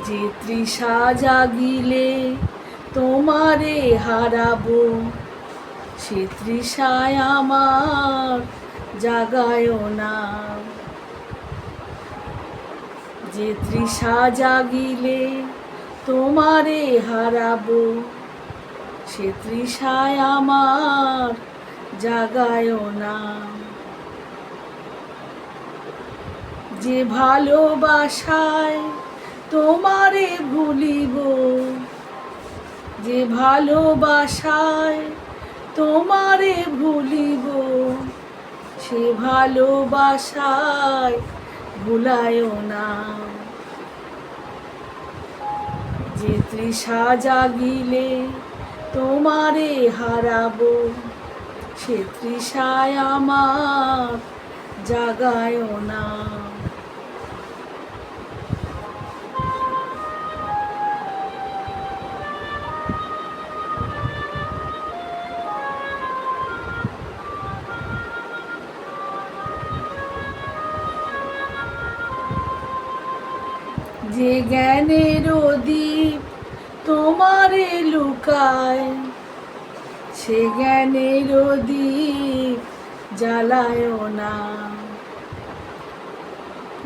যে তৃষা জাগিলে তোমারে হারাবো, সে তৃষায় আমার জাগায় না। যে তৃষা জাগিলে তোমারে হারাবো, সে তৃষায় আমার জাগায় না। যে ভালোবাসায় তোমারে ভুলিব, যে ভালোবাসায় তোমারে ভুলিব, সে ভালোবাসায় ভুলায় না। যে তৃষা জাগিলে তোমারে হারাবো, সে তৃষায় আমার জাগায় না। যে জ্ঞানের দ্বীপ তোমারে লুকায়, সে জ্ঞানের দ্বীপ জ্বালায় না।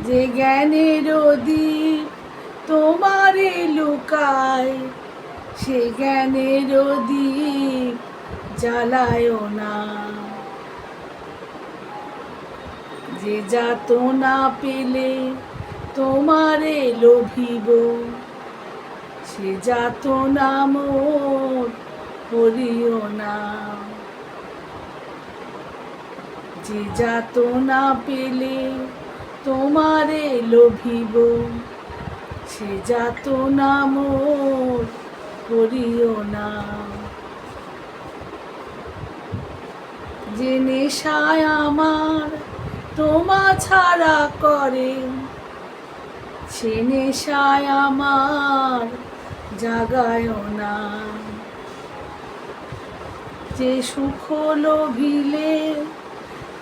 যে জ্ঞানের দ্বীপ তোমারে লুকায়, সে জ্ঞানের দ্বীপ জ্বালায় না। যে যাতনা পেলে তোমারে লোভিব, সে যাতনা মোর করিও না। যে যাতনা পেলে তোমারে লোভিব, সে যাতনা মোর করিও না। যে নেশায় আমার তোমা ছাড়া করে, সে নেশায় আমার জাগায় না। যে সুখ লোভিলে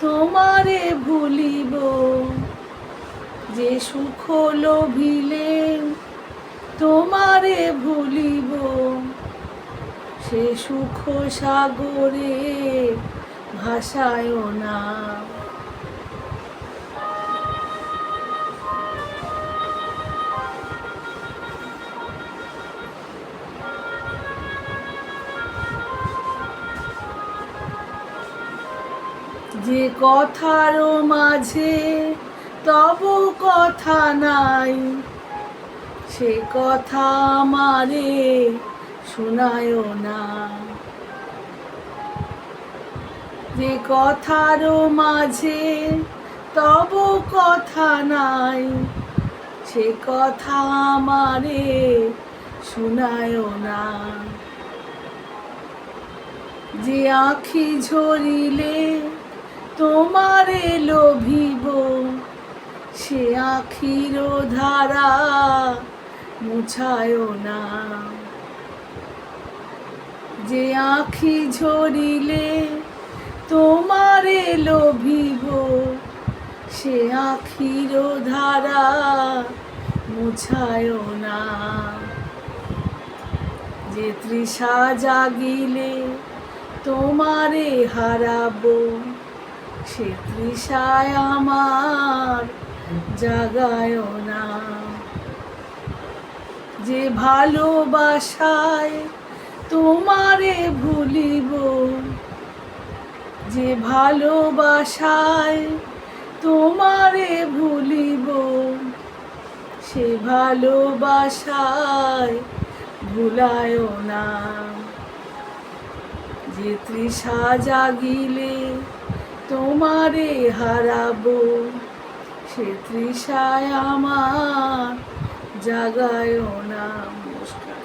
তোমারে ভুলিব, যে সুখ লোভিলে তোমারে ভুলিব, সে সুখ সাগরে ভাসায় না। যে কথার মাঝে তব কথা নাই, সে কথা আমারে শোনায় না। যে কথার মাঝে তব কথা নাই, সে কথা আমারে শোনায় না। যে আঁখি ঝরিলে তোমারে লোভিব, সে আঁখির ধারা মুছায় না। যে আঁখি ঝরিলে তোমারে লোভিব, সে আঁখির ধারা মুছায় না। যে তৃষা জাগিলে তোমারে হারাবো, সে তৃষায় আমার জাগায় না। যে ভালোবাসায় তোমারে ভুলিব, যে ভালোবাসায় তোমারে ভুলিব, সে ভালোবাসায় ভুলায় না। যে তৃষা জাগিলে তোমারে হারাবো, সে তৃষায় আমার জাগায় না। নমস্কার।